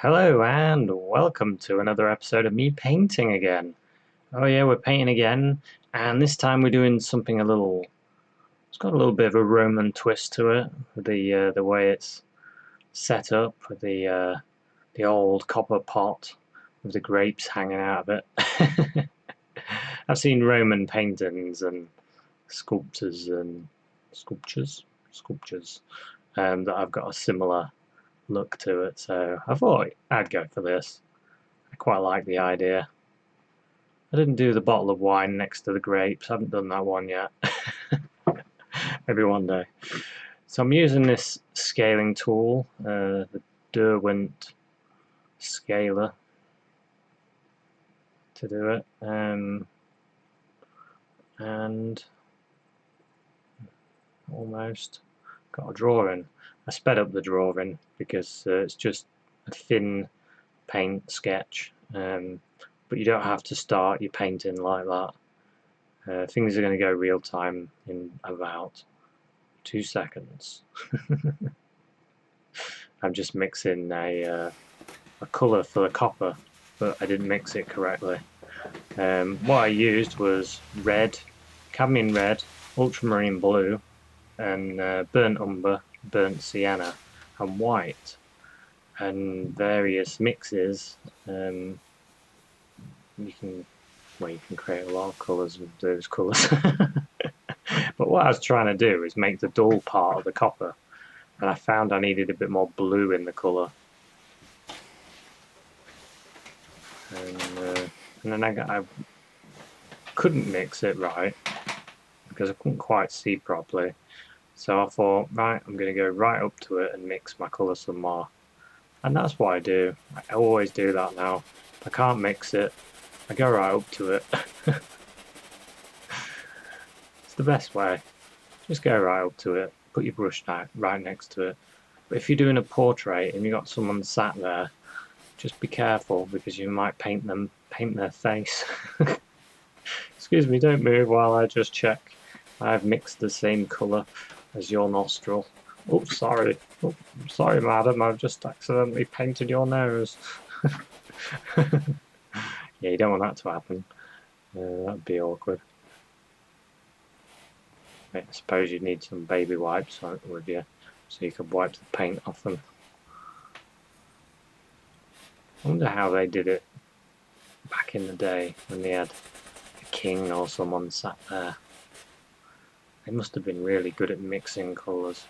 Hello and welcome to another episode of me painting again. Oh yeah, we're painting again, and this time we're doing something it's got a little bit of a Roman twist to it, the way it's set up, with the old copper pot with the grapes hanging out of it. I've seen Roman paintings and sculptures and sculptures that I've got a similar look to it, so I thought I'd go for this. I quite like the idea. I didn't do the bottle of wine next to the grapes. I haven't done that one yet. Maybe one day. So I'm using this scaling tool, the Derwent scaler, to do it. And almost got a drawing. I sped up the drawing because it's just a thin paint sketch. But you don't have to start your painting like that. Things are going to go real time in about 2 seconds. I'm just mixing a colour for the copper, but I didn't mix it correctly. What I used was red, cadmium red, ultramarine blue, and burnt umber, burnt sienna, and white, and various mixes. You can create a lot of colours with those colours. But what I was trying to do is make the dull part of the copper, and I found I needed a bit more blue in the colour. And then I couldn't mix it right because I couldn't quite see properly. So I thought, right, I'm going to go right up to it and mix my colour some more. And that's what I do. I always do that now. If I can't mix it, I go right up to it. It's the best way. Just go right up to it, put your brush right next to it. But if you're doing a portrait and you've got someone sat there, just be careful because you might paint their face. Excuse me, don't move while I just check I've mixed the same colour as your nostril. Oh, sorry. Oh, sorry, madam, I've just accidentally painted your nose. Yeah, you don't want that to happen. That'd be awkward. I suppose you'd need some baby wipes with you, so you could wipe the paint off them. I wonder how they did it back in the day when they had a king or someone sat there. They must have been really good at mixing colours.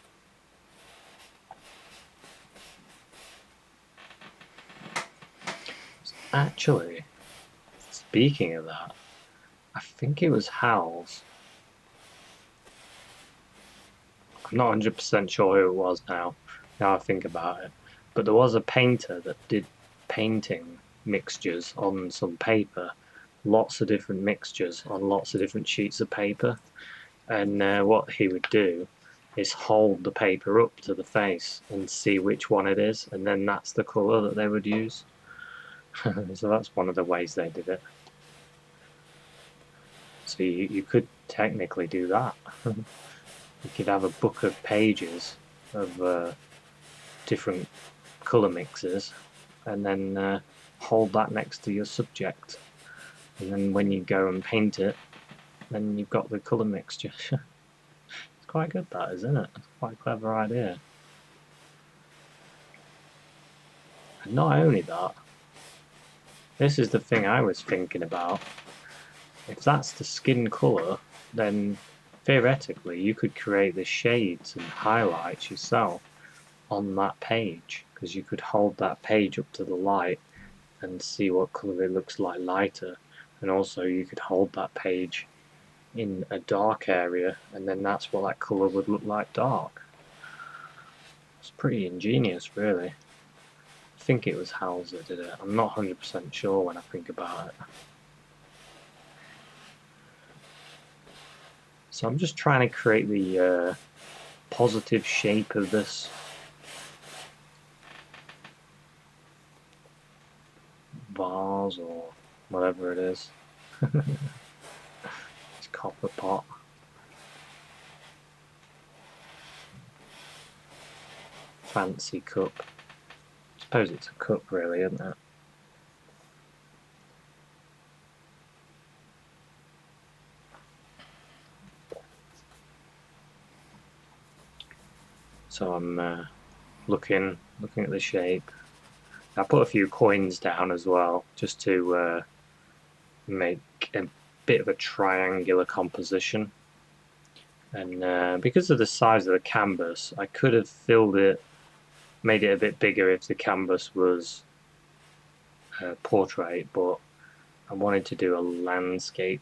Actually, speaking of that, I think it was Howells. I'm not 100% sure who it was now I think about it. But there was a painter that did painting mixtures on some paper, lots of different mixtures on lots of different sheets of paper. And what he would do is hold the paper up to the face and see which one it is, and then that's the colour that they would use. So that's one of the ways they did it. So you could technically do that. You could have a book of pages of different colour mixes and then hold that next to your subject. And then when you go and paint it, then you've got the colour mixture. It's quite good, that, isn't it? It's quite a clever idea. And not only that, this is the thing I was thinking about. If that's the skin colour, then theoretically you could create the shades and highlights yourself on that page, because you could hold that page up to the light and see what colour it looks like lighter, and also you could hold that page in a dark area and then that's what that colour would look like dark. It's pretty ingenious, really. I think it was Howells that did it. I'm not 100% sure when I think about it. So I'm just trying to create the positive shape of this vase or whatever it is. It's copper pot. Fancy cup. It's suppose it's a cup really, isn't it? So I'm looking at the shape. I put a few coins down as well, just to make a bit of a triangular composition. And because of the size of the canvas, I could have filled it, made it a bit bigger if the canvas was portrait, but I wanted to do a landscape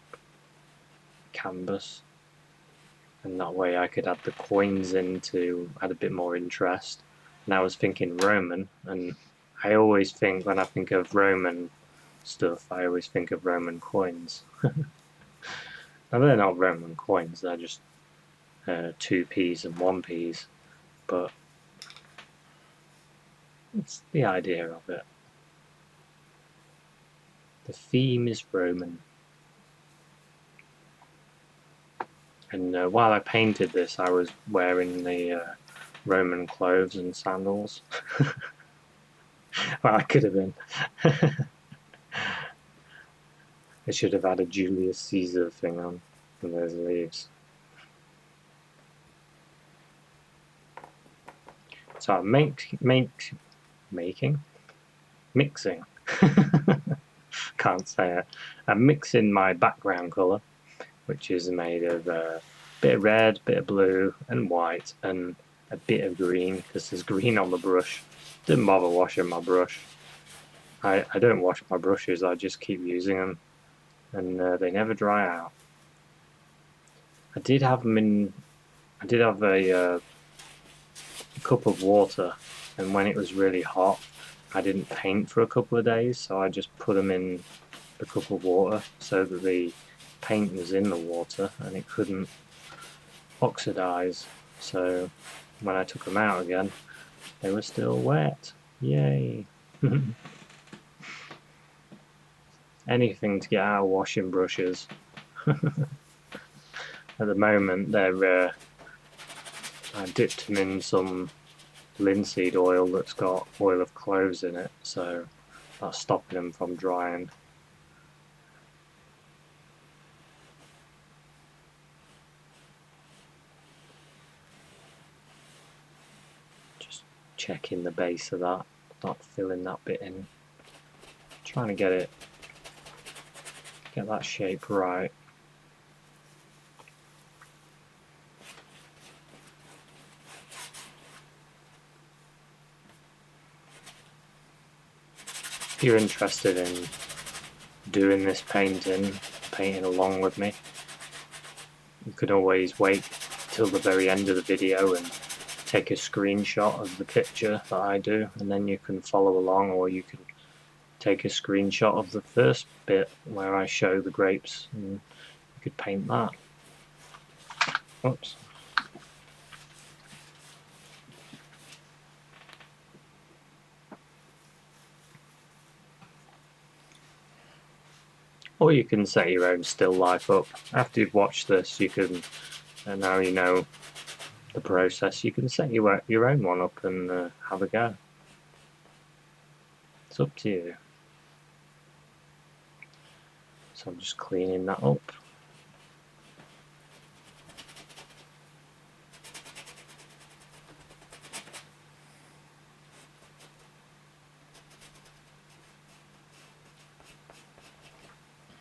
canvas, and that way I could add the coins in to add a bit more interest. And I was thinking Roman, and I always think, when I think of Roman stuff, I always think of Roman coins. Now they're not Roman coins, they're just 2p's and 1p's, but it's the idea of it. The theme is Roman. And while I painted this, I was wearing the Roman clothes and sandals. Well, I could have been. I should have had a Julius Caesar thing on, and those leaves. So I'm mixing. Can't say it. I'm mixing my background colour, which is made of a bit of red, bit of blue, and white, and a bit of green, because there's green on the brush. Didn't bother washing my brush. I don't wash my brushes, I just keep using them, and they never dry out. I did have a cup of water, and when it was really hot, I didn't paint for a couple of days, so I just put them in the cup of water so that the paint was in the water and it couldn't oxidize. So when I took them out again, they were still wet. Yay! Anything to get out of washing brushes. At the moment, they're I dipped them in some linseed oil that's got oil of cloves in it, so that's stopping them from drying. Just checking the base of that, not filling that bit in. Trying to get that shape right. If you're interested in doing this painting along with me, you can always wait till the very end of the video and take a screenshot of the picture that I do, and then you can follow along, or you can take a screenshot of the first bit where I show the grapes and you could paint that. Oops. Or you can set your own still life up. After you've watched this, you can, and now you know the process, you can set your own one up and have a go. It's up to you. So I'm just cleaning that up.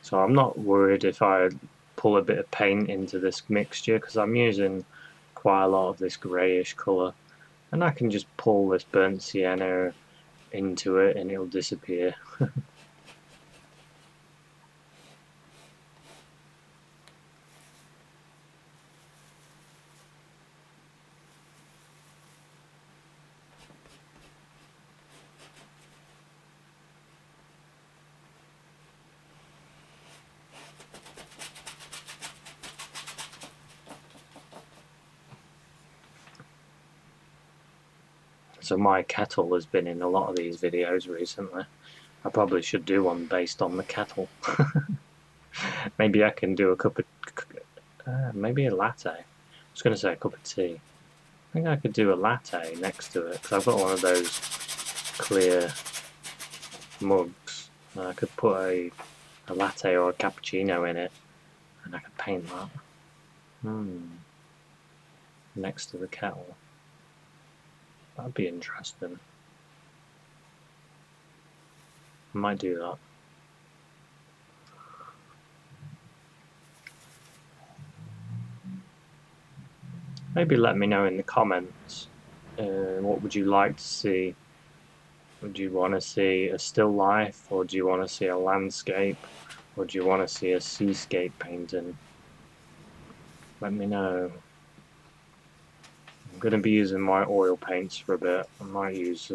So I'm not worried if I pull a bit of paint into this mixture, because I'm using quite a lot of this greyish colour, and I can just pull this burnt sienna into it and it'll disappear. So my kettle has been in a lot of these videos recently. I probably should do one based on the kettle. Maybe I can do a cup of... maybe a latte. I was going to say a cup of tea. I think I could do a latte next to it, because I've got one of those clear mugs. I could put a latte or a cappuccino in it, and I could paint that. Next to the kettle. That'd be interesting. I might do that. Maybe let me know in the comments, what would you like to see? Would you want to see a still life, or do you want to see a landscape, or do you want to see a seascape painting? Let me know. I'm going to be using my oil paints for a bit. I might use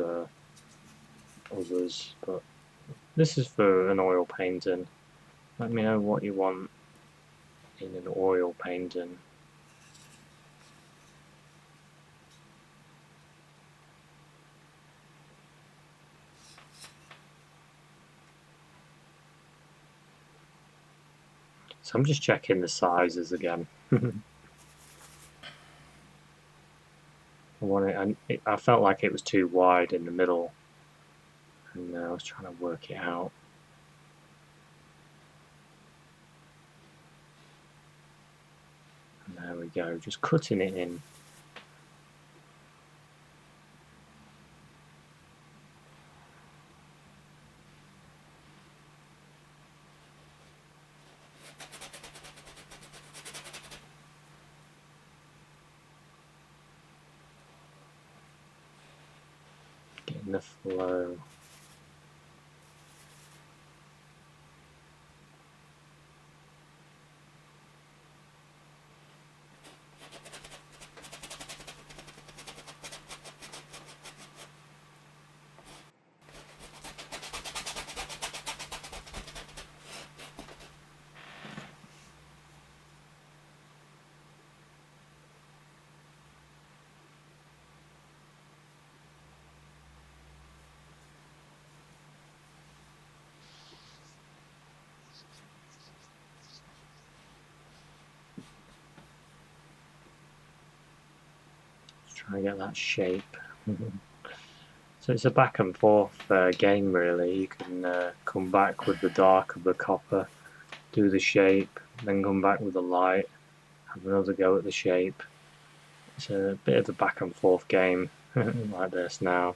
others, but this is for an oil painting. Let me know what you want in an oil painting. So I'm just checking the sizes again. I felt like it was too wide in the middle, and I was trying to work it out. And there we go, just cutting it in. Getting the flow. Try and get that shape. So it's a back and forth game really. You can come back with the dark of the copper, do the shape, then come back with the light, have another go at the shape. It's a bit of a back and forth game like this now.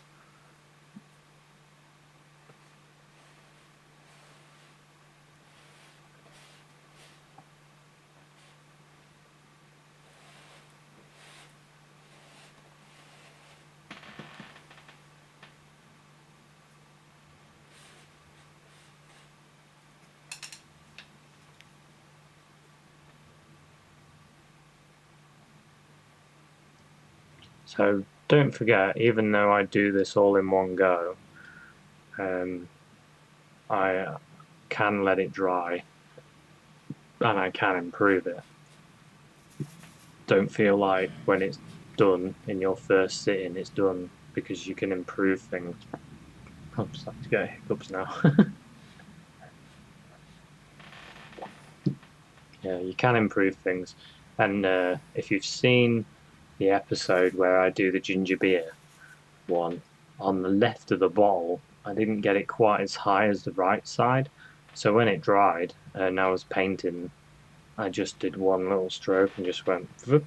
So don't forget, even though I do this all in one go, I can let it dry and I can improve it. Don't feel like when it's done in your first sitting it's done, because you can improve things. I'm starting to get hiccups now. Yeah, you can improve things. And if you've seen the episode where I do the ginger beer one, on the left of the bottle, I didn't get it quite as high as the right side. So when it dried and I was painting, I just did one little stroke and just went whoop,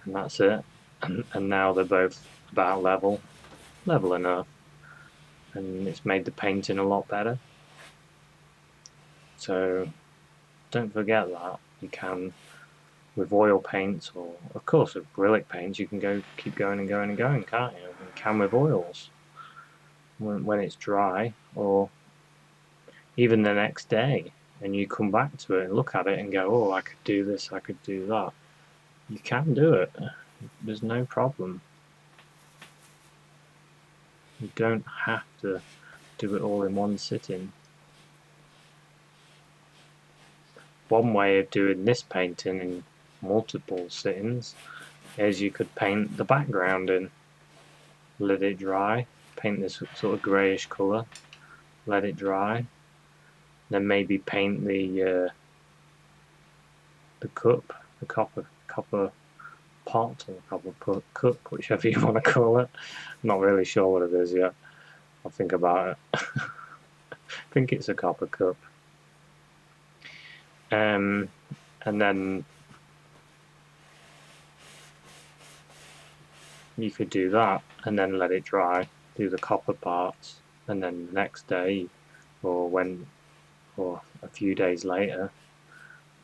and that's it. And now they're both about level enough, and it's made the painting a lot better. So don't forget that you can, with oil paints, or of course with acrylic paints, you can keep going and going and going, can't you? You can with oils when it's dry, or even the next day, and you come back to it and look at it and go, oh, I could do this, I could do that. You can do it. There's no problem. You don't have to do it all in one sitting. One way of doing this painting in multiple sittings is you could paint the background in, let it dry, paint this sort of greyish colour, let it dry, then maybe paint the cup, the copper pot or copper cup, whichever you want to call it. I'm not really sure what it is yet. I'll think about it. I think it's a copper cup. And then you could do that and then let it dry, do the copper parts, and then the next day or a few days later,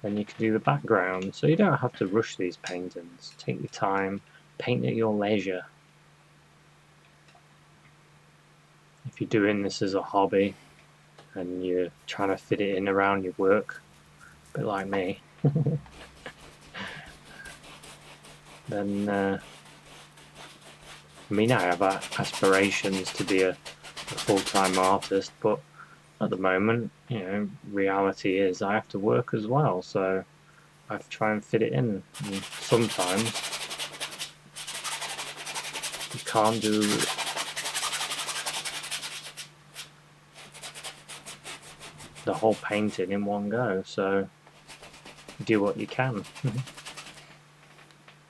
then you can do the background. So you don't have to rush these paintings. Take your time, paint at your leisure. If you're doing this as a hobby and you're trying to fit it in around your work, a bit like me, then I mean, I have aspirations to be a full-time artist, but at the moment, you know, reality is I have to work as well, so I have to try and fit it in. And sometimes you can't do the whole painting in one go, so do what you can.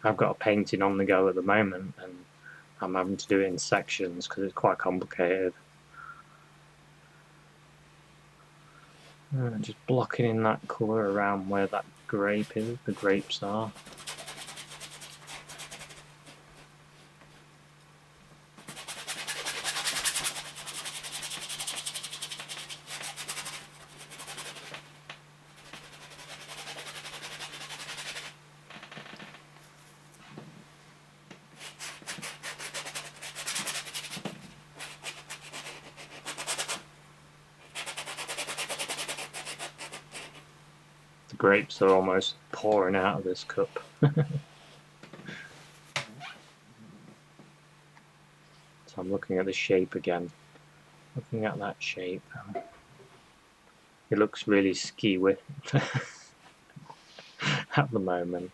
I've got a painting on the go at the moment, and I'm having to do it in sections because it's quite complicated. Just blocking in that colour around where that grape is, the grapes are. The grapes are almost pouring out of this cup. So I'm looking at the shape again. Looking at that shape. It looks really skewy at the moment.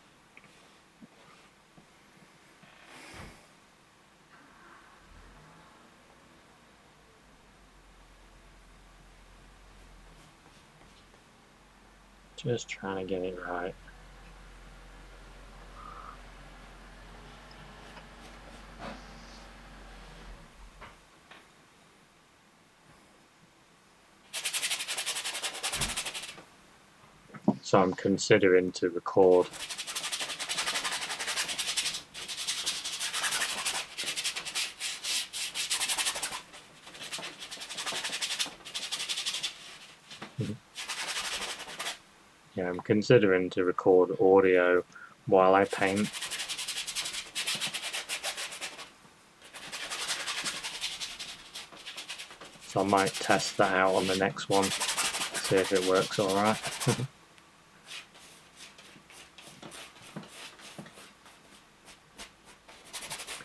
Just trying to get it right. So I'm considering to record yeah, I'm considering to record audio while I paint. So I might test that out on the next one, see if it works alright.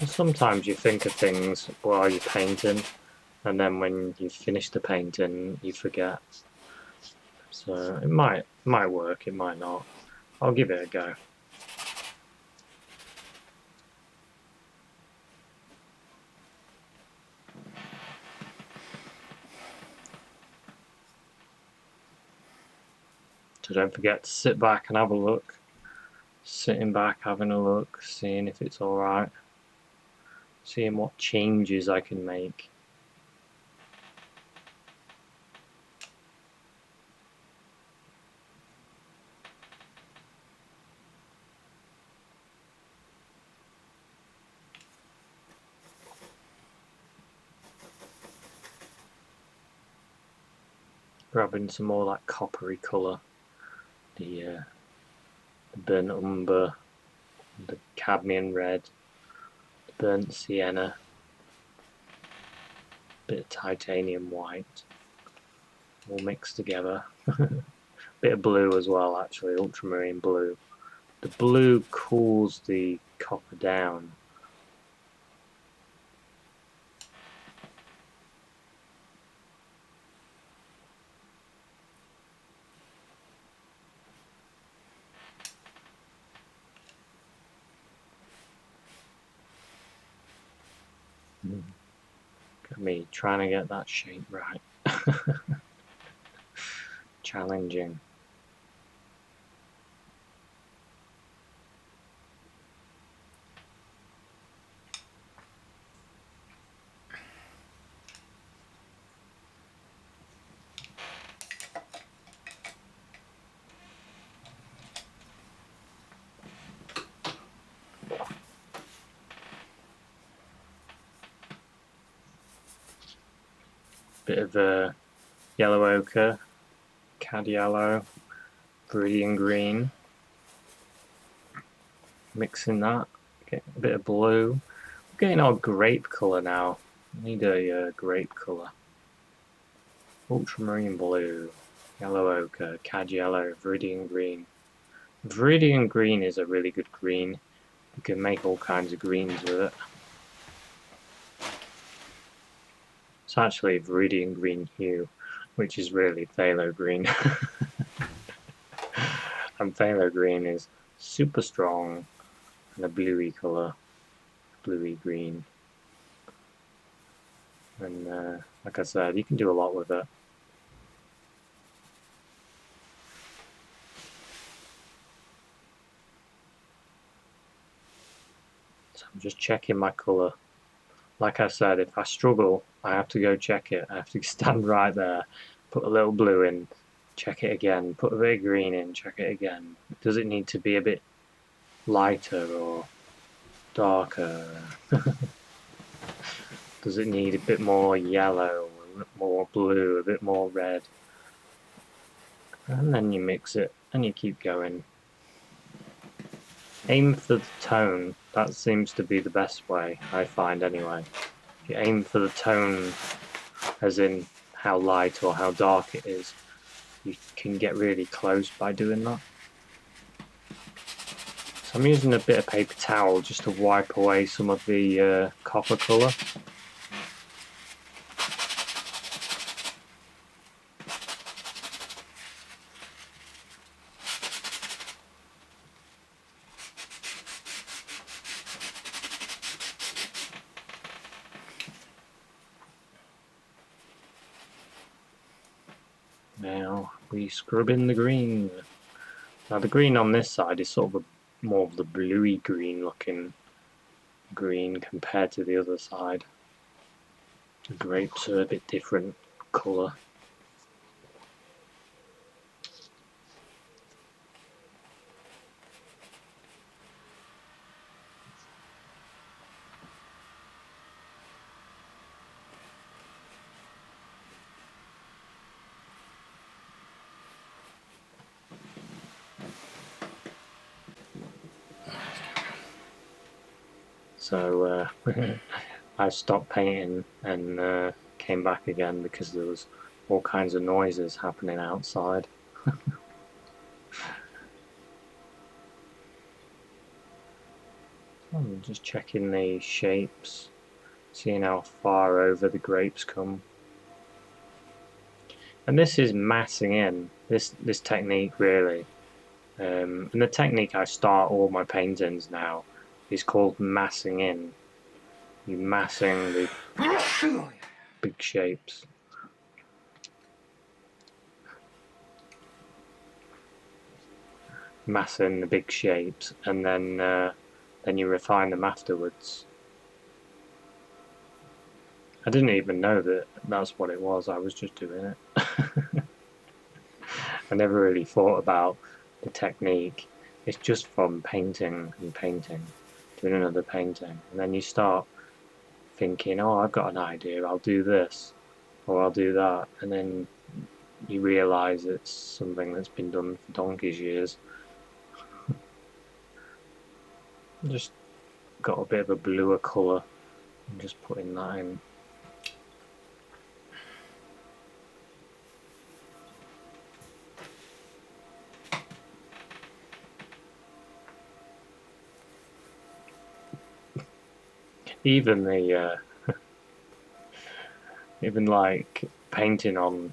Sometimes you think of things while you're painting, and then when you finish the painting, you forget. So it might work, it might not. I'll give it a go. So don't forget to sit back and have a look. Sitting back, having a look, seeing if it's alright. Seeing what changes I can make. Grabbing some more like coppery colour. The burnt umber, the cadmium red, the burnt sienna, bit of titanium white, all mixed together. Bit of blue as well, actually, ultramarine blue. The blue cools the copper down. Look at me trying to get that shape right. Challenging. bit of yellow ochre, cad yellow, viridian green. Mixing that, get a bit of blue. We're getting our grape colour now. We need a grape colour. Ultramarine blue, yellow ochre, cad yellow, viridian green. Viridian green is a really good green. You can make all kinds of greens with it. It's actually viridian green hue, which is really phthalo green. And phthalo green is super strong and a bluey colour, bluey green. And like I said, you can do a lot with it. So I'm just checking my colour. Like I said, if I struggle, I have to go check it. I have to stand right there, put a little blue in, check it again, put a bit of green in, check it again. Does it need to be a bit lighter or darker? Does it need a bit more yellow, a bit more blue, a bit more red? And then you mix it and you keep going. Aim for the tone. That seems to be the best way, I find anyway. If you aim for the tone, as in how light or how dark it is, you can get really close by doing that. So I'm using a bit of paper towel just to wipe away some of the copper colour. Now we scrub in the green. Now the green on this side is sort of more of the bluey green looking green compared to the other side. The grapes are a bit different colour. So I stopped painting and came back again because there was all kinds of noises happening outside. I'm just checking the shapes, seeing how far over the grapes come. And this is massing in, this technique really. And the technique I start all my paintings now is called massing in. You're massing the big shapes. Massing the big shapes, and then you refine them afterwards. I didn't even know that that's what it was. I was just doing it. I never really thought about the technique. It's just from painting and painting, doing another painting, and then you start thinking, oh, I've got an idea, I'll do this, or I'll do that, and then you realise it's something that's been done for donkey's years. Just got a bit of a bluer colour, and just putting that in. Even the even like painting on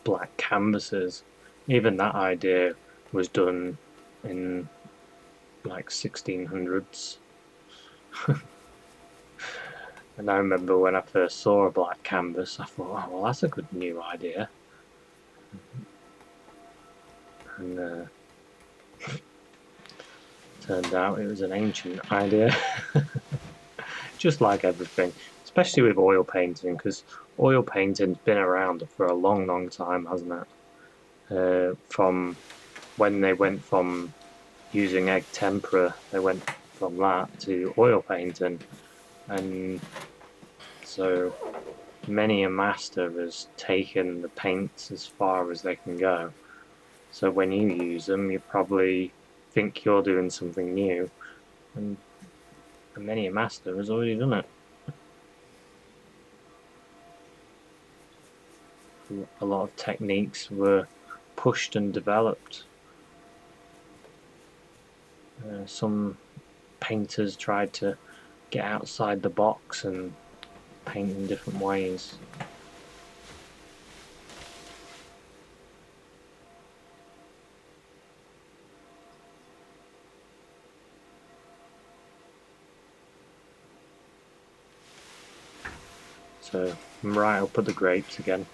black canvases, even that idea was done in like 1600s. And I remember when I first saw a black canvas, I thought, oh well, that's a good new idea. And turned out it was an ancient idea. Just like everything, especially with oil painting, because oil painting's been around for a long, long time, hasn't it? From when they went from using egg tempera, they went from that to oil painting, and so many a master has taken the paints as far as they can go. So when you use them, you probably think you're doing something new, and many a master has already done it. A lot of techniques were pushed and developed. Some painters tried to get outside the box and paint in different ways. So right up at the grapes again.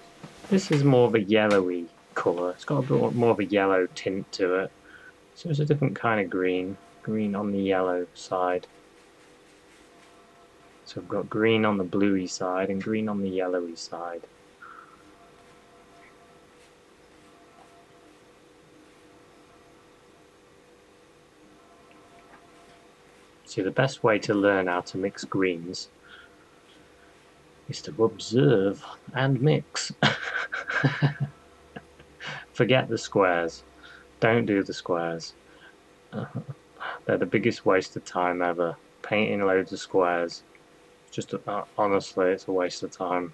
This is more of a yellowy colour. It's got a bit more of a yellow tint to it. So it's a different kind of green. Green on the yellow side. So I've got green on the bluey side and green on the yellowy side. See, the best way to learn how to mix greens is to observe and mix. Forget the squares. Don't do the squares. They're the biggest waste of time ever. Painting loads of squares. Just honestly, it's a waste of time.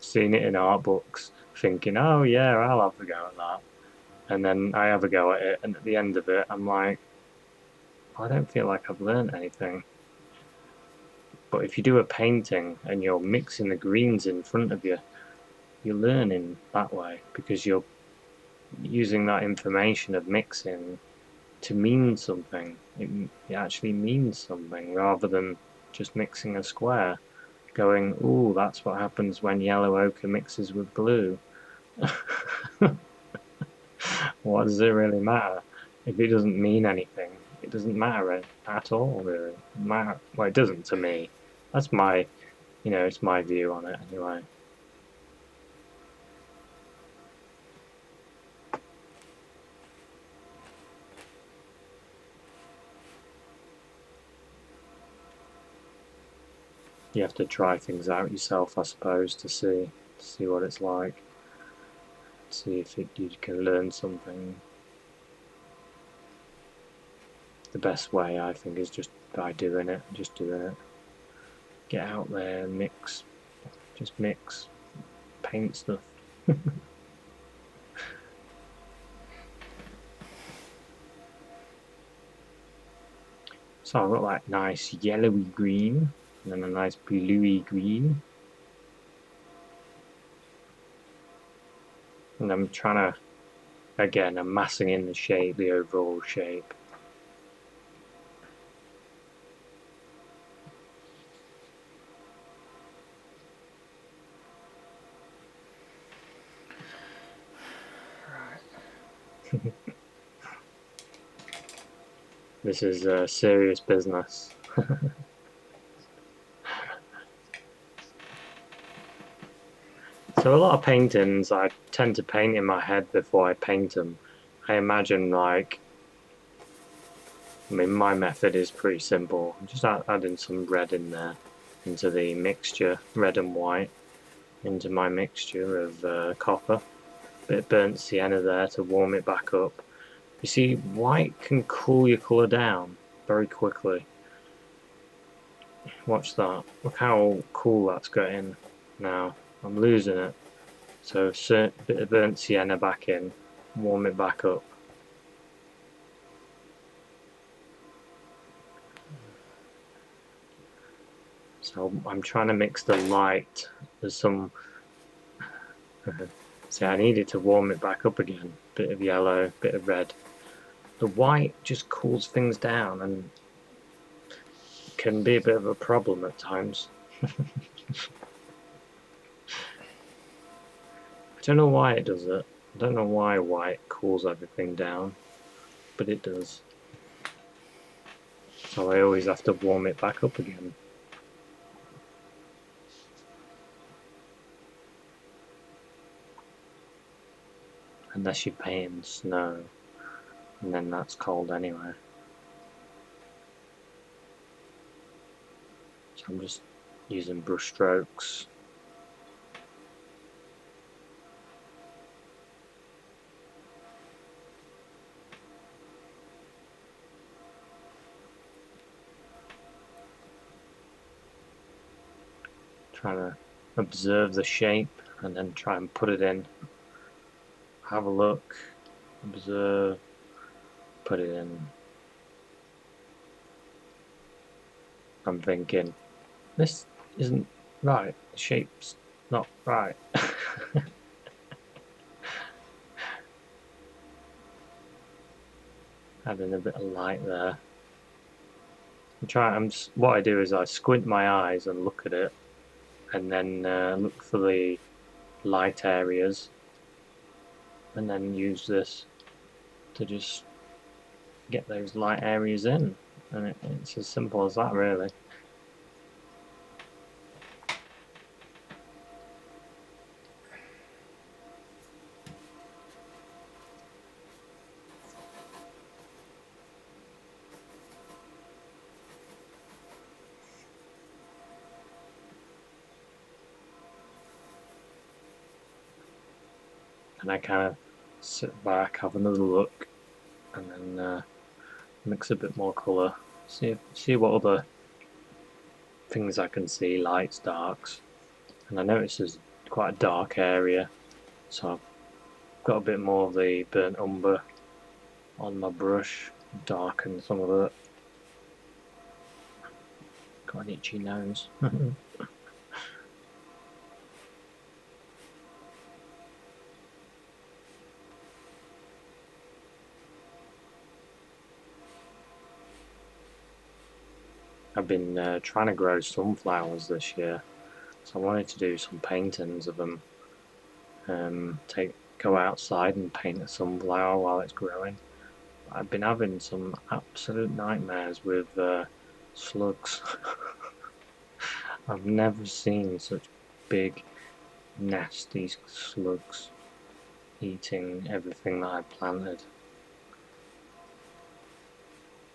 Seen it in art books, thinking, oh yeah, I'll have a go at that. And then I have a go at it, and at the end of it, I'm like, I don't feel like I've learned anything. But if you do a painting and you're mixing the greens in front of you, you're learning that way because you're using that information of mixing to mean something. It actually means something rather than just mixing a square. Going, ooh, that's what happens when yellow ochre mixes with blue. What does it really matter? If it doesn't mean anything, it doesn't matter at all, really. Well, it doesn't to me. That's my, it's my view on it anyway. You have to try things out yourself, I suppose, to see what it's like. See if you can learn something. The best way, I think, is just by doing it, just doing it. Get out there and mix. Just mix. Paint stuff. So I've got like nice yellowy green, and then a nice bluey green. And I'm trying to, again, I'm massing in the shape, the overall shape. This is serious business. So a lot of paintings, I tend to paint in my head before I paint them. I imagine my method is pretty simple. I'm just adding some red in there, into the mixture, red and white, into my mixture of copper. Bit of burnt sienna there to warm it back up. You see, white can cool your colour down very quickly. Watch that. Look how cool that's getting now. I'm losing it. So a bit of burnt sienna back in, warm it back up. So I'm trying to mix the light. There's some... See, I needed to warm it back up again. Bit of yellow, bit of red. The white just cools things down and can be a bit of a problem at times. I don't know why it does it. I don't know why white cools everything down, but it does. So I always have to warm it back up again. Unless you're painting snow, and then that's cold anyway. So I'm just using brush strokes. Trying to observe the shape and then try and put it in. Have a look, observe, put it in. I'm thinking, this isn't right, the shape's not right. Adding a bit of light there. What I do is I squint my eyes and look at it, and then look for the light areas, and then use this to just get those light areas in, and it's as simple as that, really. And I kind of sit back, have another look, and then mix a bit more colour. See what other things I can see, lights, darks. And I notice there's quite a dark area, so I've got a bit more of the burnt umber on my brush, darken some of it. Got an itchy nose. I've been trying to grow sunflowers this year, so I wanted to do some paintings of them. Go outside and paint a sunflower while it's growing. I've been having some absolute nightmares with slugs. I've never seen such big, nasty slugs eating everything that I planted.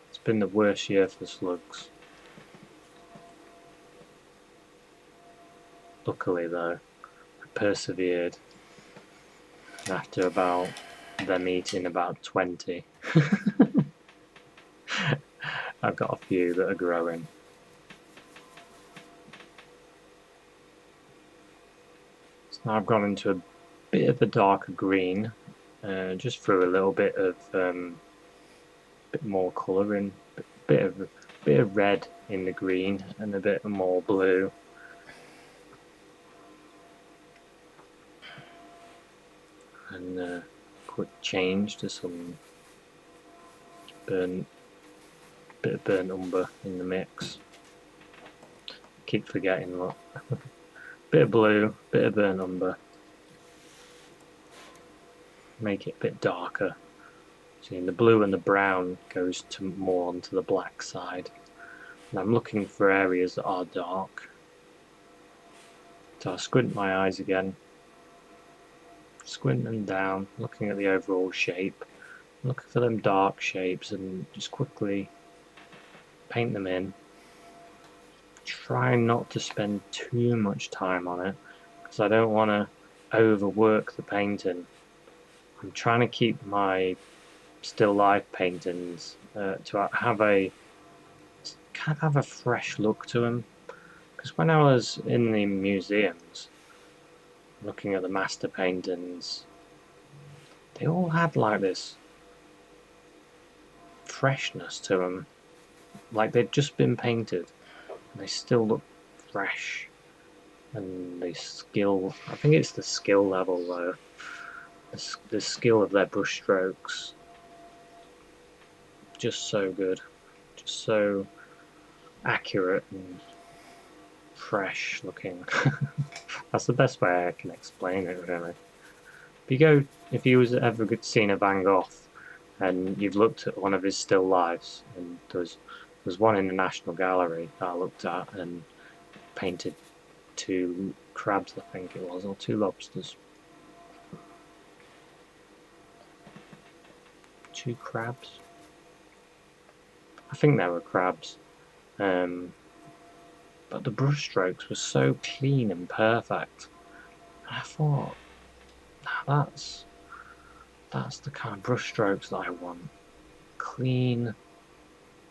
It's been the worst year for slugs. Luckily though, I persevered. After about them eating about 20, I've got a few that are growing. So now I've gone into a bit of a darker green, just threw a little bit of bit more colour in, bit of red in the green and a bit more blue. And quick change to some bit of burnt umber in the mix. Keep forgetting, look. Bit of blue, bit of burnt umber. Make it a bit darker. See, the blue and the brown goes to more onto the black side. And I'm looking for areas that are dark. So I squint my eyes again. Squint them down, looking at the overall shape. Looking for them dark shapes and just quickly paint them in. Try not to spend too much time on it because I don't want to overwork the painting. I'm trying to keep my still life paintings to have a kind of have a fresh look to them, because when I was in the museums looking at the master paintings, they all had like this freshness to them, like they'd just been painted and they still look fresh. And the skill, I think it's the skill level though, the skill of their brush strokes, just so good, just so accurate and fresh looking. That's the best way I can explain it, really. If you was ever seen a Van Gogh and you've looked at one of his still lifes, and there's one in the National Gallery that I looked at and painted 2 crabs, I think it was, or 2 lobsters. 2 crabs? I think they were crabs. but the brush strokes were so clean and perfect. And I thought, that's the kind of brush strokes that I want. Clean,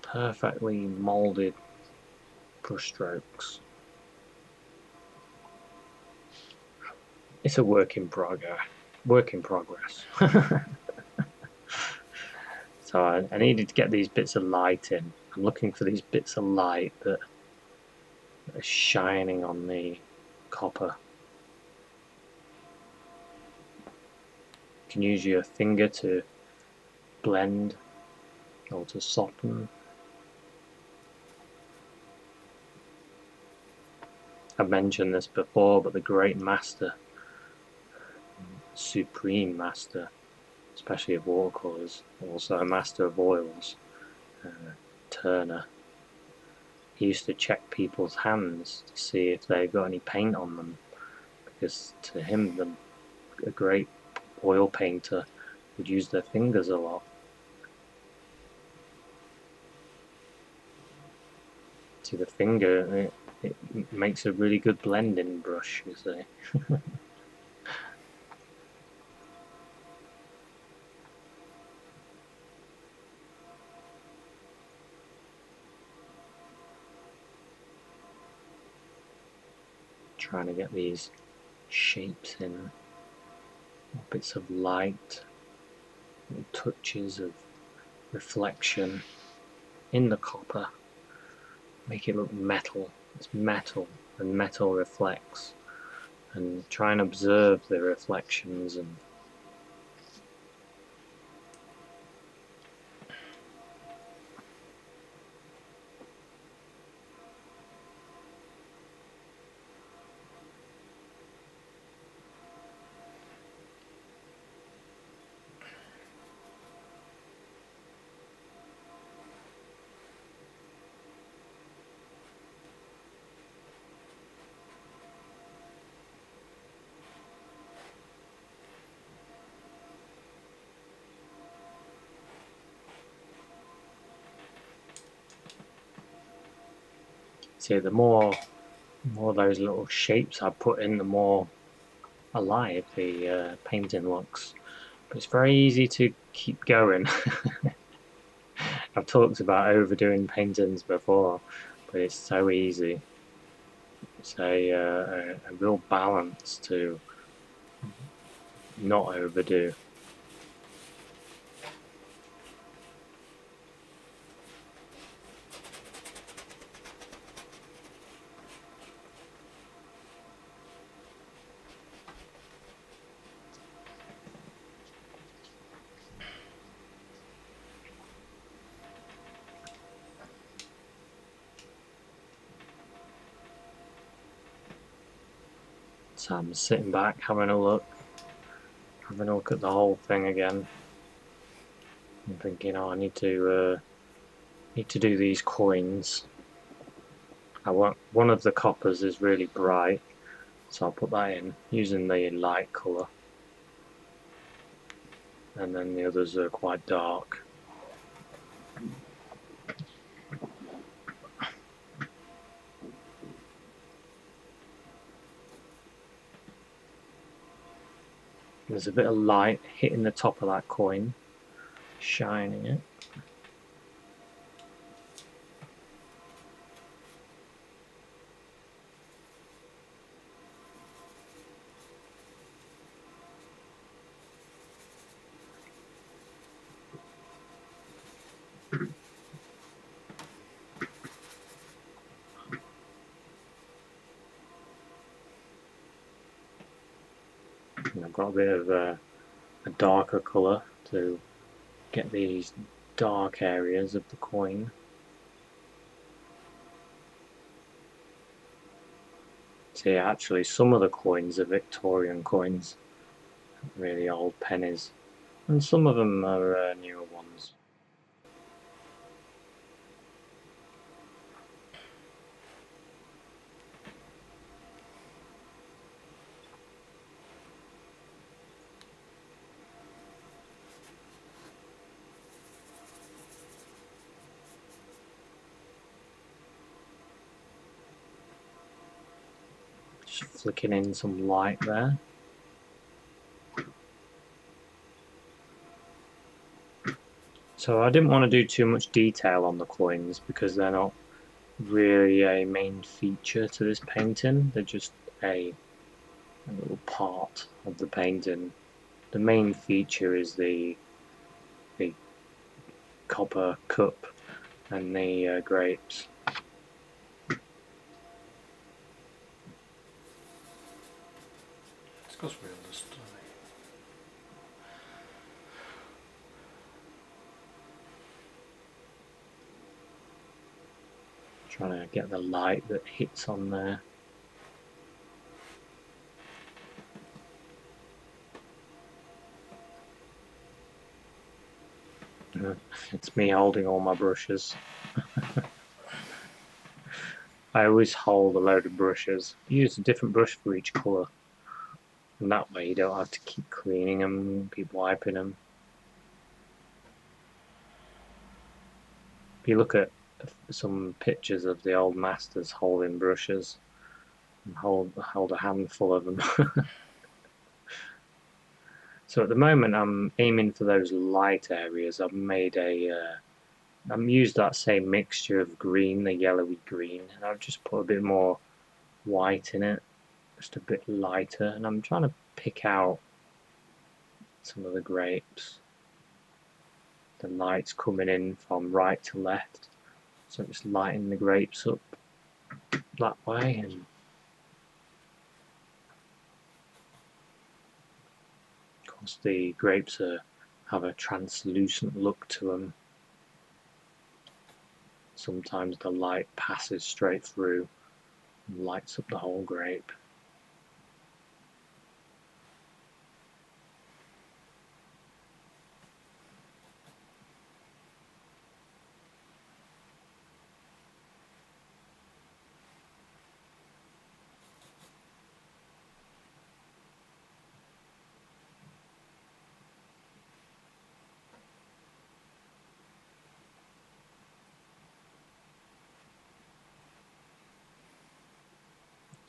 perfectly molded brush strokes. It's a work in progress. So I needed to get these bits of light in. I'm looking for these bits of light that are shining on the copper. You can use your finger to blend or to soften. I've mentioned this before, but the great master, supreme master, especially of watercolours, also a master of oils, Turner. He used to check people's hands to see if they got any paint on them, because to him, a great oil painter would use their fingers a lot. See, the finger, it makes a really good blending brush, you see. Trying to get these shapes in, bits of light, touches of reflection in the copper, make it look metal. It's metal, and metal reflects, and try and observe the reflections. And see, the more those little shapes I put in, the more alive the painting looks. But it's very easy to keep going. I've talked about overdoing paintings before, but it's so easy. It's a real balance to not overdo. So I'm sitting back, having a look at the whole thing again. I'm thinking, oh, I need to do these coins. I want one of the coppers is really bright, so I'll put that in using the light colour, and then the others are quite dark. There's a bit of light hitting the top of that coin, shining it. And I've got a bit of a darker colour to get these dark areas of the coin. See, actually some of the coins are Victorian coins, really old pennies, and some of them are newer ones. Just flicking in some light there. So I didn't want to do too much detail on the coins because they're not really a main feature to this painting. They're just a little part of the painting. The main feature is the copper cup and the grapes. It's because we understood. Trying to get the light that hits on there. It's me holding all my brushes. I always hold a load of brushes. Use a different brush for each colour. And that way you don't have to keep cleaning them, keep wiping them. If you look at some pictures of the old masters holding brushes, and hold a handful of them. So at the moment I'm aiming for those light areas. I've used that same mixture of green, the yellowy green, and I've just put a bit more white in it, just a bit lighter, and I'm trying to pick out some of the grapes. The light's coming in from right to left, so it's lighting the grapes up that way. And of course the grapes have a translucent look to them. Sometimes the light passes straight through and lights up the whole grape.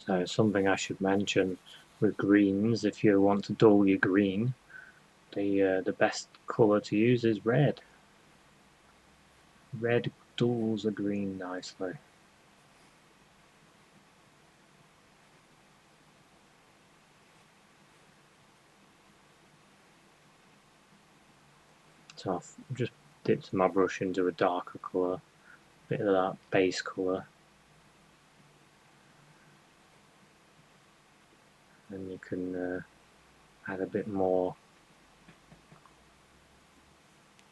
So something I should mention with greens, if you want to dull your green, the best colour to use is red. Red dulls a green nicely. So I've just dipped my brush into a darker colour, a bit of that base colour. And you can add a bit more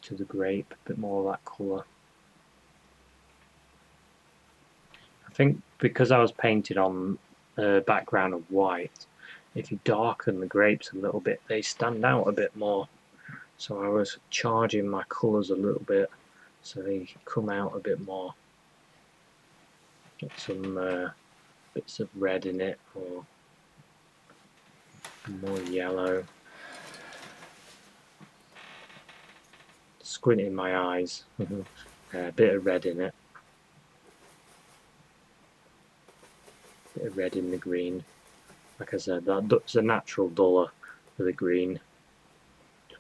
to the grape, a bit more of that colour. I think because I was painted on a background of white, if you darken the grapes a little bit, they stand out a bit more. So I was charging my colours a little bit so they come out a bit more. Get some bits of red in it, or more yellow. Squinting my eyes. A bit of red in it. Bit of red in the green. Like I said, that's a natural duller for the green.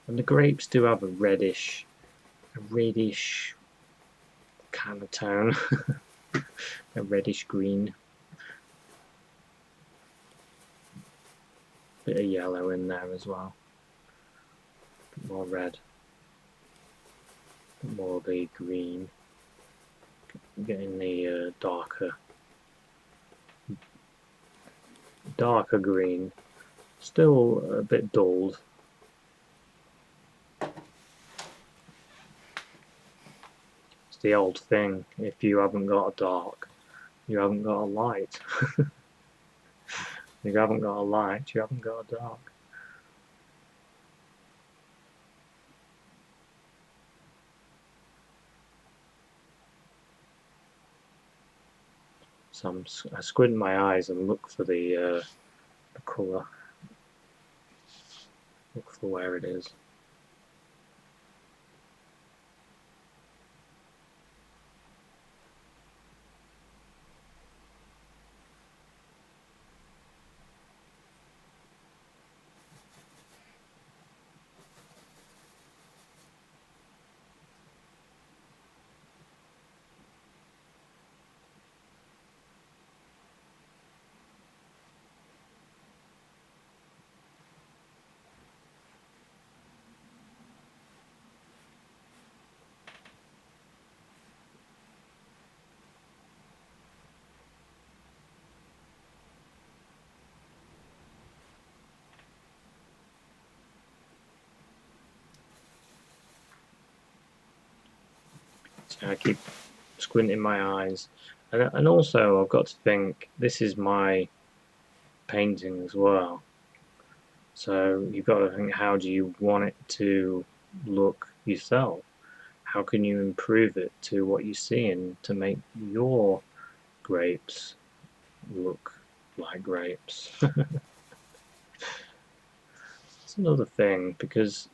And the grapes do have a reddish kind of tone. A reddish green. Bit of yellow in there as well. Bit more red. Bit more of the green. Getting the darker green. Still a bit dulled. It's the old thing. If you haven't got a dark, you haven't got a light. If you haven't got a light, you haven't got a dark. So I squint my eyes and look for the colour. Look for where it is. So I keep squinting my eyes. And also, I've got to think this is my painting as well. So you've got to think, how do you want it to look yourself? How can you improve it to what you see and to make your grapes look like grapes? That's another thing, because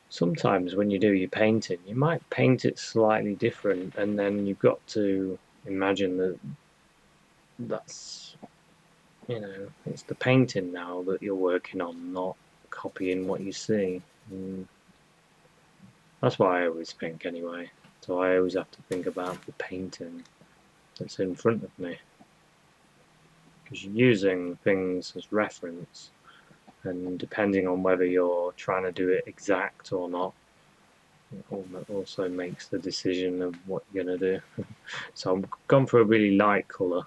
sometimes when you do your painting, you might paint it slightly different, and then you've got to imagine that that's, it's the painting now that you're working on, not copying what you see. And that's why I always think, anyway. So I always have to think about the painting that's in front of me, because you're using things as reference, and depending on whether you're trying to do it exact or not, it also makes the decision of what you're going to do. So I've gone for a really light colour.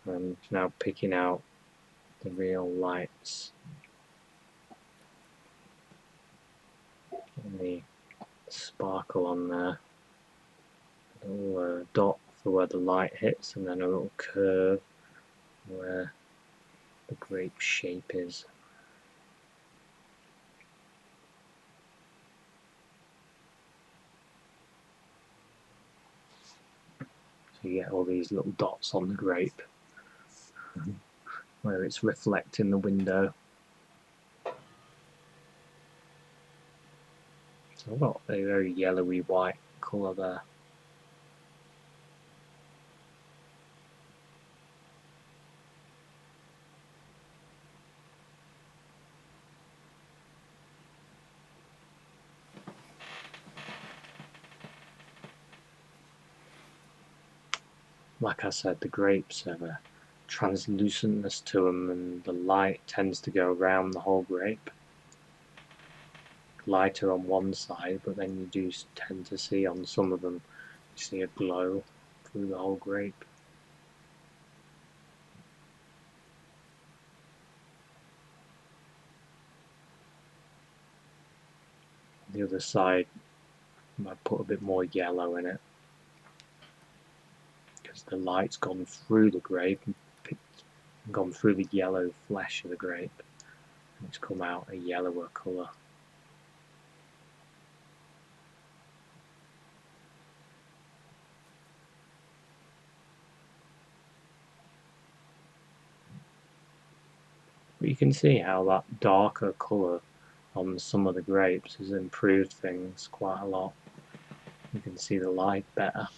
I'm now picking out the real lights and the sparkle on there. A little dot for where the light hits, and then a little curve where the grape shape is. So you get all these little dots on the grape where it's reflecting the window. So I've got a very yellowy white colour there. Like I said, the grapes have a translucentness to them, and the light tends to go around the whole grape. Lighter on one side, but then you do tend to see on some of them, you see a glow through the whole grape. The other side, I put a bit more yellow in it, because the light's gone through the grape and gone through the yellow flesh of the grape, and it's come out a yellower colour. But you can see how that darker colour on some of the grapes has improved things quite a lot. You can see the light better.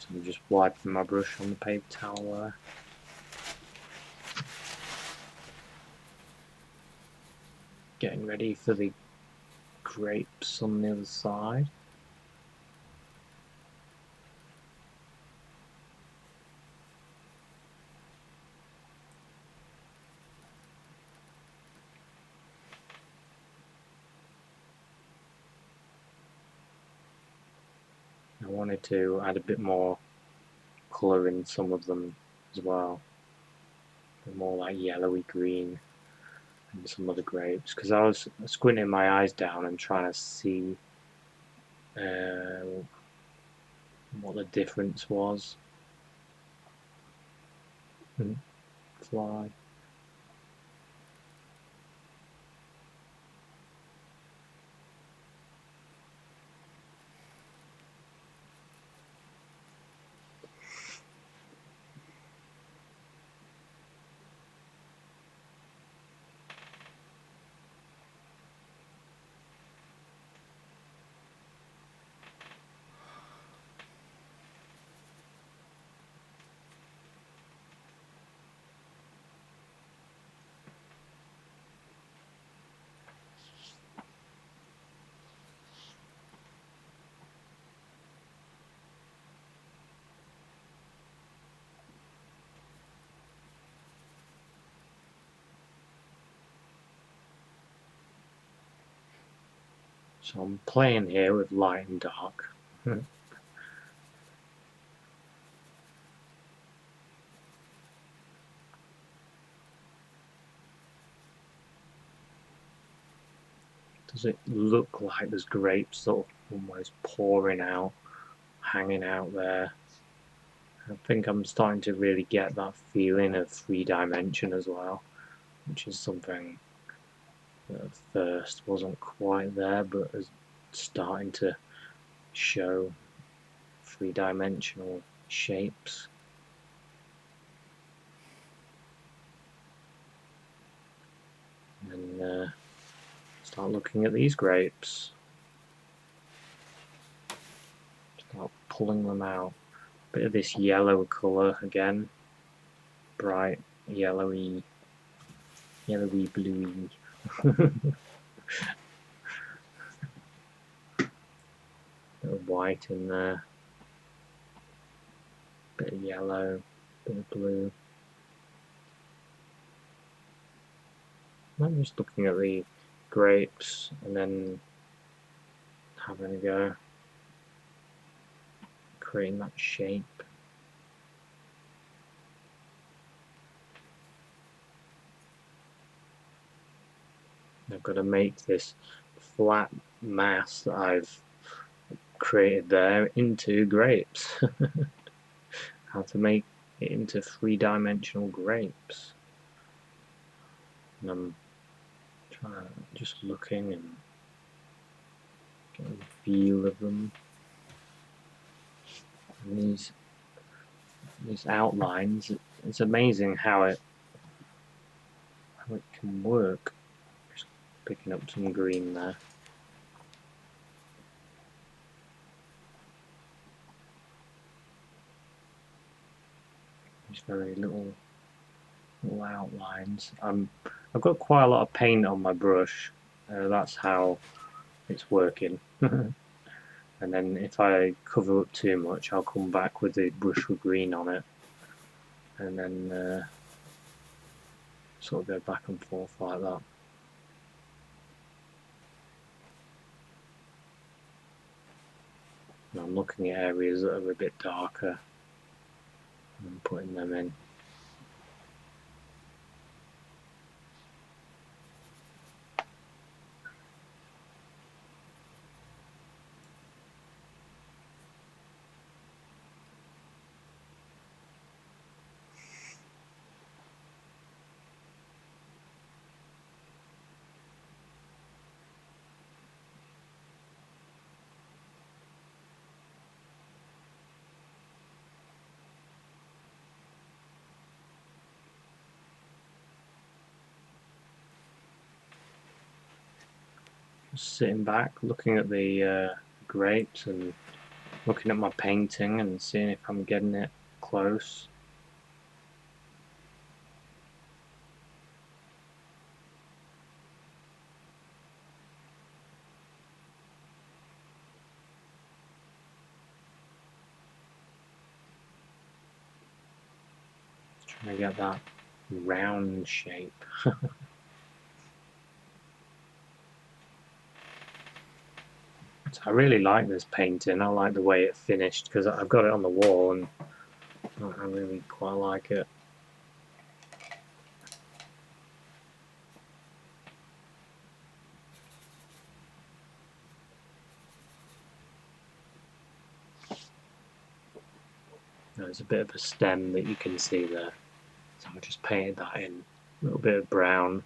So I'm just wiping my brush on the paper towel there. Getting ready for the grapes on the other side. I wanted to add a bit more colour in some of them as well. A bit more like yellowy green in some of the grapes, because I was squinting my eyes down and trying to see what the difference was. Fly. So I'm playing here with light and dark. Does it look like there's grapes sort of almost pouring out, hanging out there? I think I'm starting to really get that feeling of 3D as well, which is something that at first wasn't quite there, but is starting to show 3D shapes. And start looking at these grapes. Start pulling them out. Bit of this yellow colour again. Bright yellowy bluey. Bit of white in there. Bit of yellow. Bit of blue. I'm just looking at the grapes and then having a go. Creating that shape. I've got to make this flat mass that I've created there into grapes. How to make it into 3D grapes. And I'm just looking and getting a feel of them. And these outlines, it's amazing how it can work. Just picking up some green there. These very little outlines. I've got quite a lot of paint on my brush. That's how it's working. And then if I cover up too much, I'll come back with the brush with green on it, and then sort of go back and forth like that. And I'm looking at areas that are a bit darker and putting them in. Just sitting back, looking at the grapes and looking at my painting and seeing if I'm getting it close. Trying to get that round shape. So I really like this painting. I like the way it finished because I've got it on the wall and I really quite like it. There's a bit of a stem that you can see there. So I just painted that in. A little bit of brown.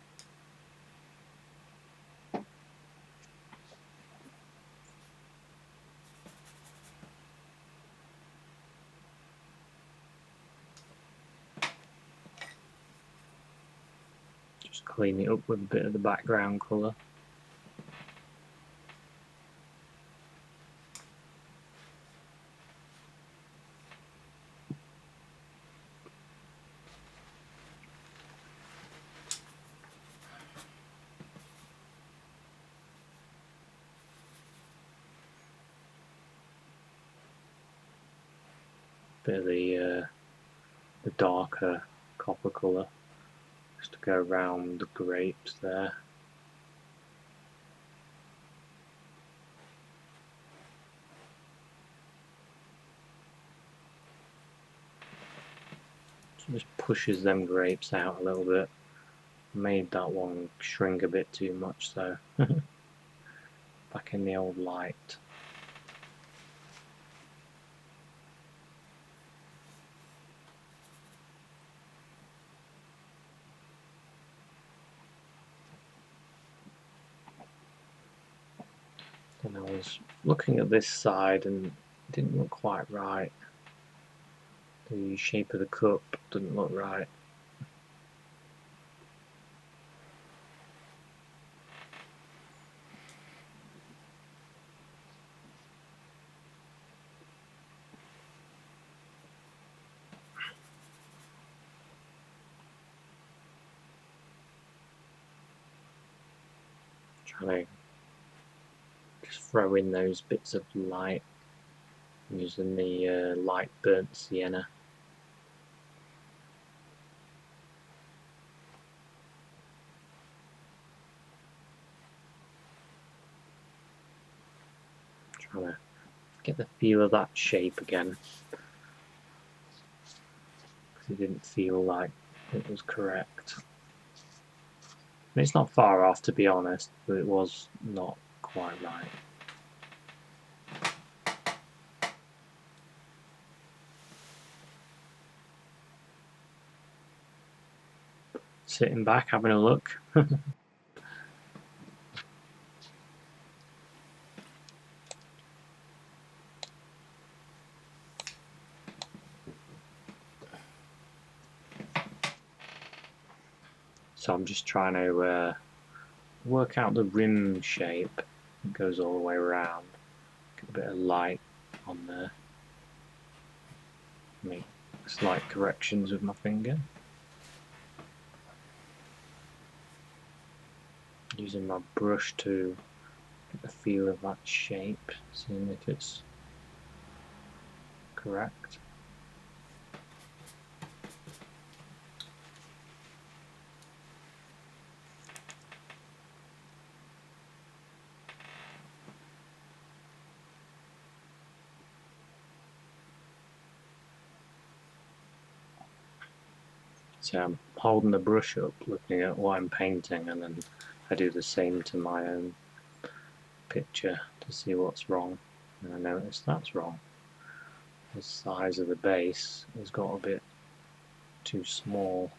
Just clean it up with a bit of the background colour. Bit of the darker copper colour. Just to go around the grapes there. Just pushes them grapes out a little bit. Made that one shrink a bit too much, so back in the old light. And I was looking at this side and it didn't look quite right. The shape of the cup didn't look right. Trying to just throw in those bits of light using the light burnt sienna. Trying to get the feel of that shape again, because it didn't feel like it was correct. And it's not far off, to be honest, but it was not quite right. Sitting back, having a look. So I'm just trying to work out the rim shape. It goes all the way around. Get a bit of light on there. Make slight corrections with my finger. Using my brush to get the feel of that shape, seeing if it's correct. So I'm holding the brush up, looking at what I'm painting, and then I do the same to my own picture to see what's wrong. And I notice that's wrong. The size of the base has got a bit too small.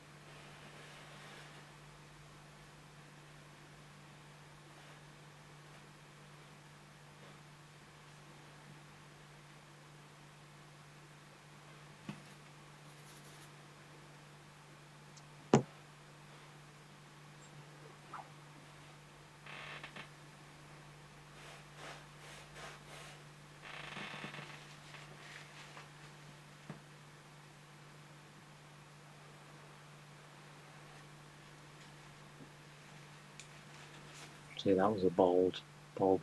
See, that was a bold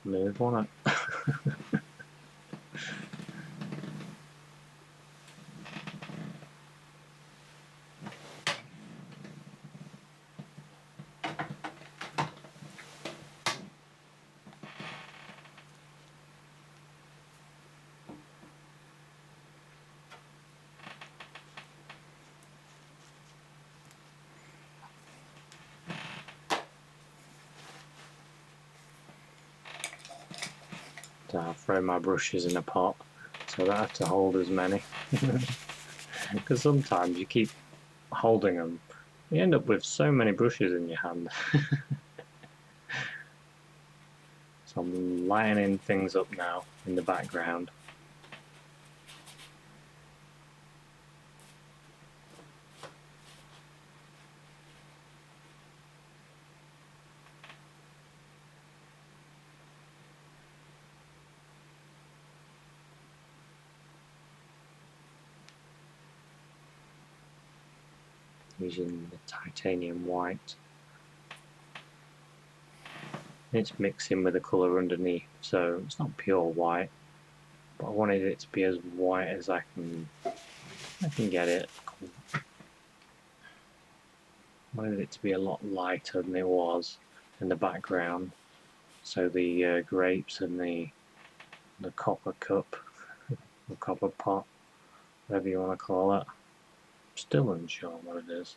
move, wasn't it? So I'll throw my brushes in a pot, so I don't have to hold as many. Because sometimes you keep holding them, you end up with so many brushes in your hand. So I'm lining things up now in the background. Using the titanium white. It's mixing with the colour underneath, so it's not pure white, but I wanted it to be as white as I can get it. I wanted it to be a lot lighter than it was in the background, so the grapes and the copper cup, the copper pot, whatever you want to call it, Still unsure what it is.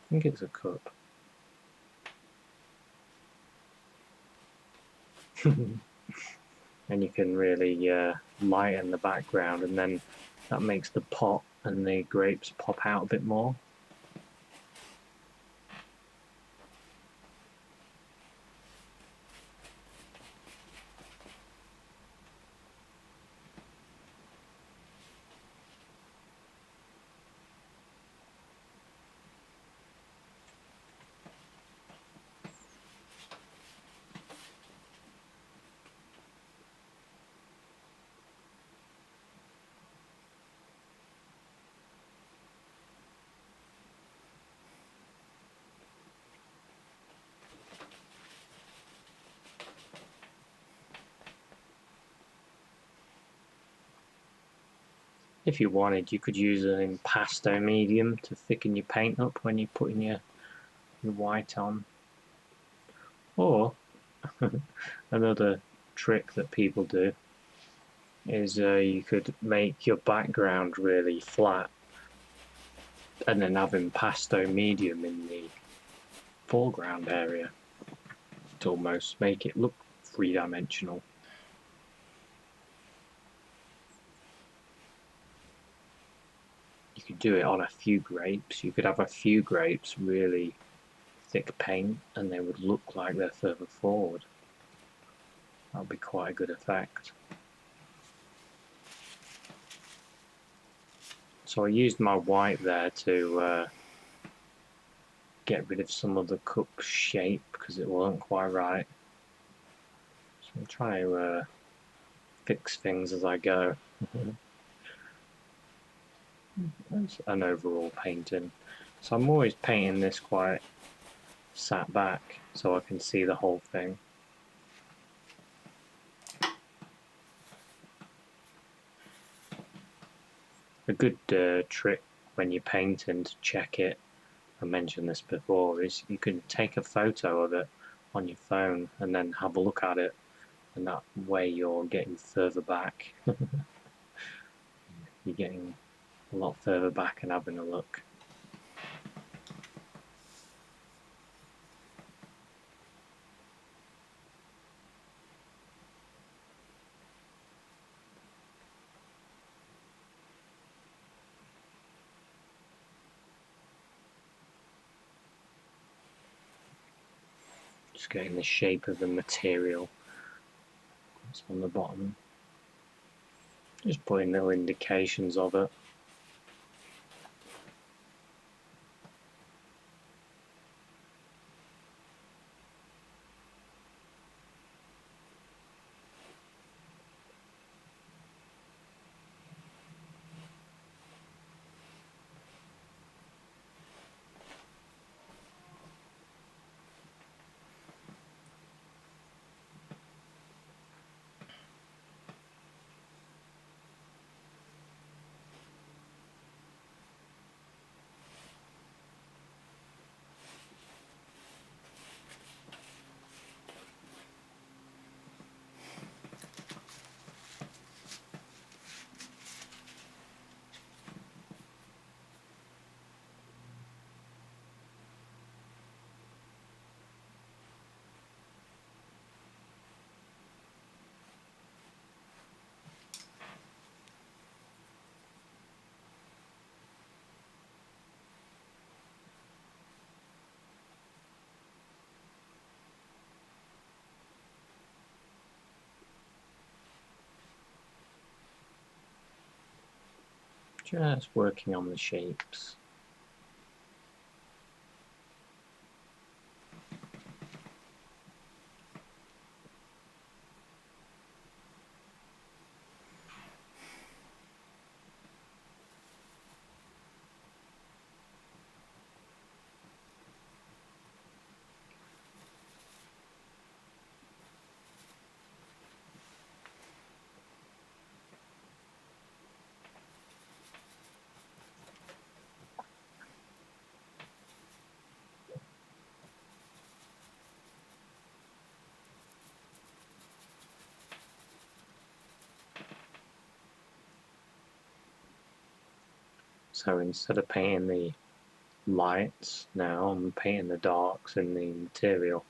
I think it's a cup. And you can really lighten the background, and then that makes the pot and the grapes pop out a bit more. If you wanted, you could use an impasto medium to thicken your paint up when you're putting your white on. Or another trick that people do is you could make your background really flat and then have impasto medium in the foreground area to almost make it look three-dimensional. You could do it on a few grapes. You could have a few grapes really thick paint and they would look like they're further forward. That would be quite a good effect. So I used my white there to get rid of some of the cup shape because it wasn't quite right. So I'm trying to fix things as I go. That's an overall painting. So I'm always painting this quite sat back so I can see the whole thing. A good trick when you're painting to check it, I mentioned this before, is you can take a photo of it on your phone and then have a look at it, and that way you're getting further back. You're getting a lot further back and having a look. Just getting the shape of the material that's on the bottom. Just putting little indications of it. Just working on the shapes. So instead of painting the lights now, I'm painting the darks in the material.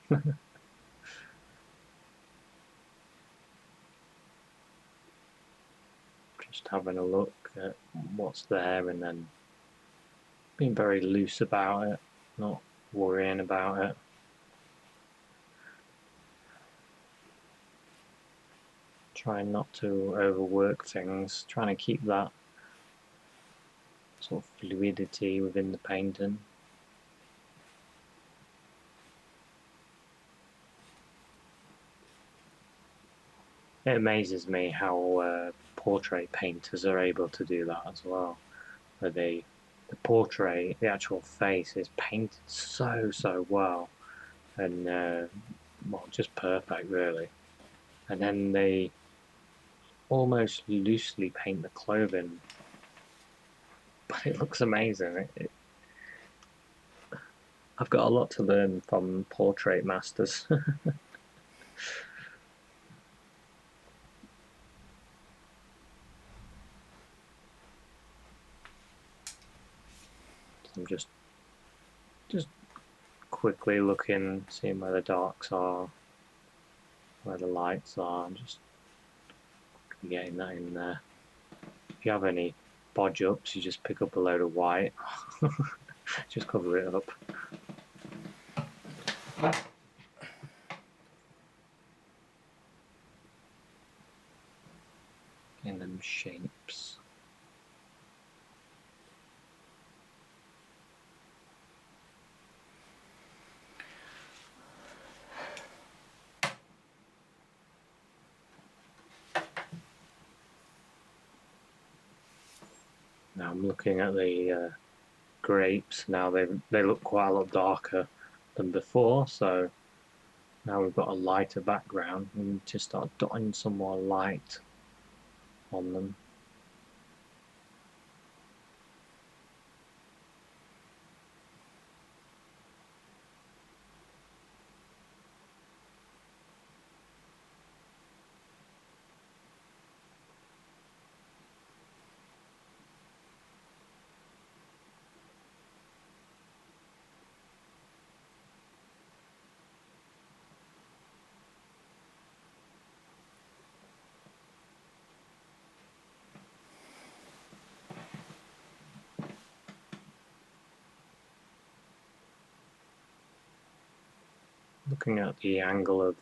Just having a look at what's there and then being very loose about it, not worrying about it. Trying not to overwork things, trying to keep that sort of fluidity within the painting. It amazes me how portrait painters are able to do that as well. Where the portrait, the actual face, is painted so well, and well, just perfect really. And then they almost loosely paint the clothing, but it looks amazing. I've got a lot to learn from portrait masters. I'm just quickly looking, seeing where the darks are, where the lights are, and just getting that in there. If you have any bodge ups, you just pick up a load of white, just cover it up. Getting them shapes. Now I'm looking at the grapes. Now they look quite a lot darker than before, so now we've got a lighter background. We need to start dotting some more light on them. Looking at the angle of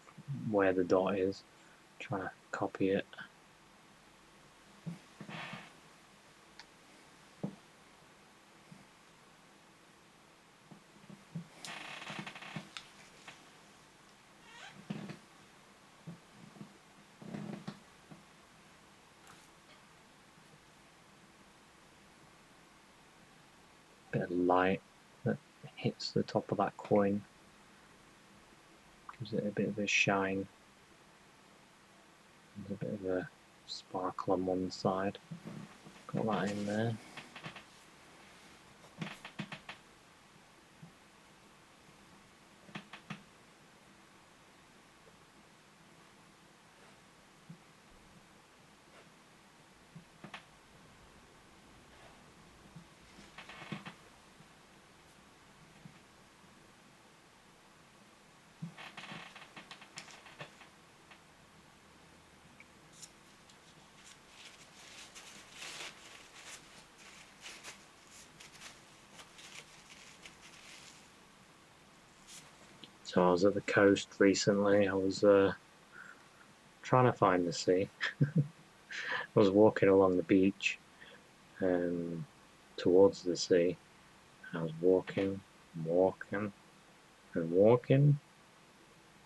where the dot is, trying to copy it. Bit of light that hits the top of that coin, gives it a bit of a shine. There's a bit of a sparkle on one side. Got that in there. So I was at the coast recently. I was trying to find the sea. I was walking along the beach towards the sea. I was walking, walking, and walking.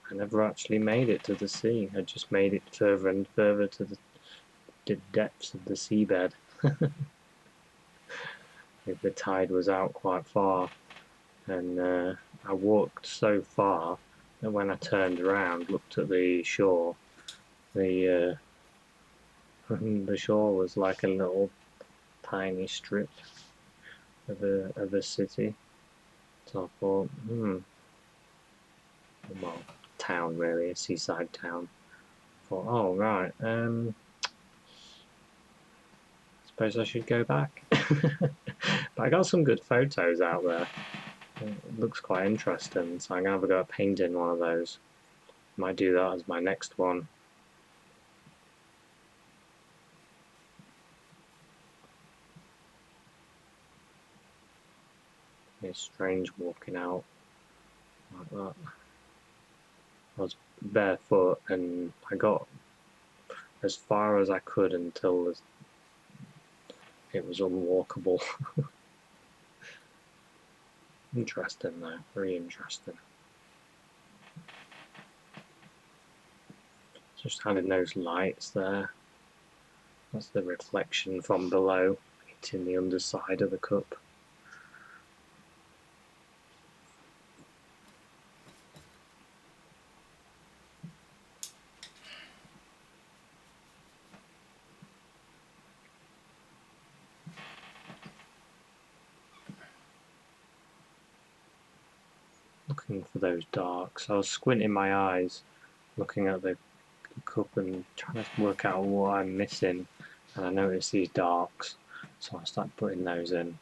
I never actually made it to the sea. I just made it further and further to the depths of the seabed. The tide was out quite far, and I walked so far that when I turned around, looked at the shore, the the shore was like a little tiny strip of a city. So I thought, well, town really, a seaside town. I thought, oh right, suppose I should go back. But I got some good photos out there. It looks quite interesting, so I'm gonna have a go at painting one of those. Might do that as my next one. It's strange walking out like that. I was barefoot and I got as far as I could until it was unwalkable. Interesting though, very interesting. Just having those lights there. That's the reflection from below hitting the underside of the cup. Looking for those darks. I was squinting my eyes, looking at the cup and trying to work out what I'm missing, and I noticed these darks, so I started putting those in.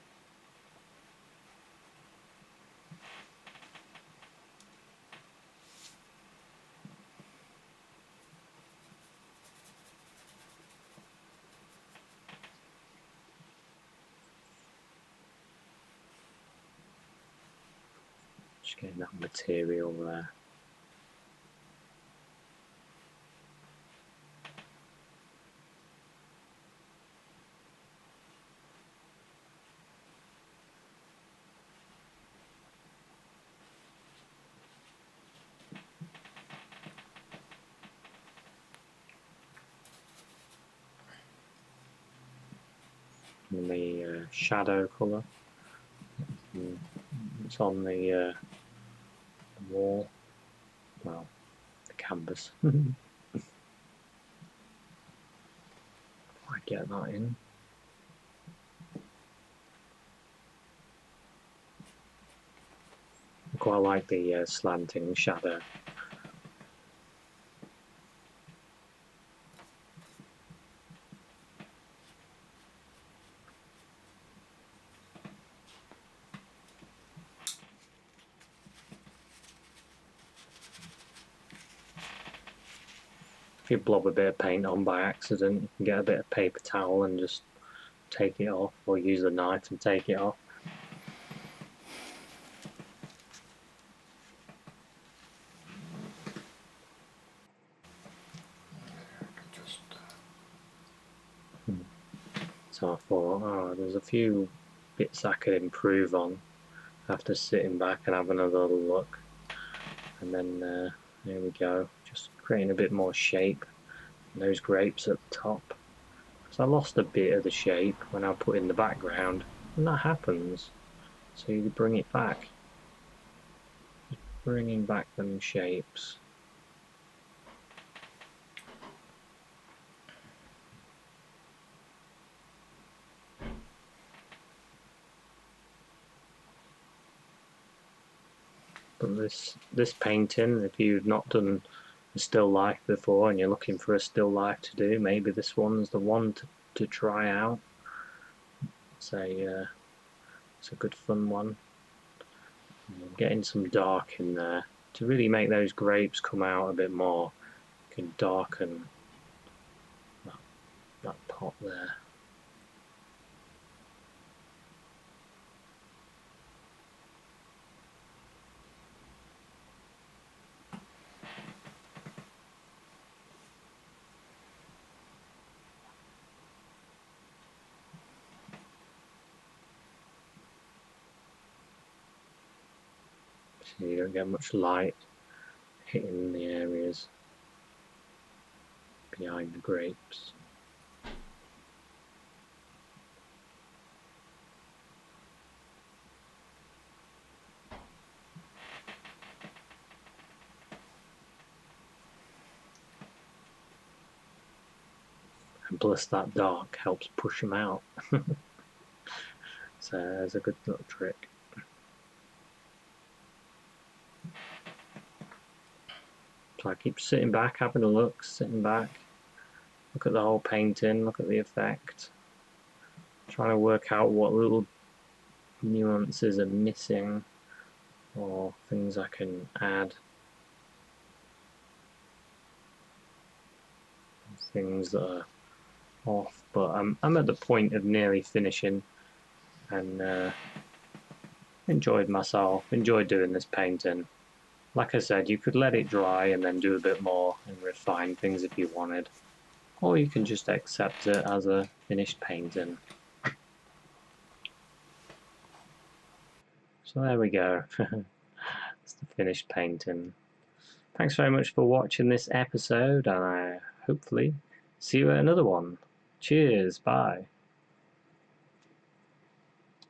Just getting that material there. And the shadow colour. It's on the wall. Well, the canvas. I get that in. I quite like the slanting shadow. If you blob a bit of paint on by accident, you can get a bit of paper towel and just take it off, or use the knife and take it off. So I thought, oh, there's a few bits I could improve on after sitting back and having another look. And then there we go, just creating a bit more shape in those grapes at the top. Because I lost a bit of the shape when I put in the background, and that happens. So you bring it back. Just bringing back them shapes. But this painting, if you've not done a still life before and you're looking for a still life to do, maybe this one's the one to try out. It's a good fun one. Getting some dark in there to really make those grapes come out a bit more. You can darken that pot there. So you don't get much light hitting the areas behind the grapes. And plus that dark helps push them out. So there's a good little trick. So I keep sitting back, having a look, sitting back, look at the whole painting, look at the effect, trying to work out what little nuances are missing or things I can add. Things that are off, but I'm at the point of nearly finishing and enjoyed myself, enjoyed doing this painting. Like I said, you could let it dry and then do a bit more and refine things if you wanted, or you can just accept it as a finished painting. So there we go. It's the finished painting. Thanks very much for watching this episode, and I hopefully see you at another one. Cheers, bye.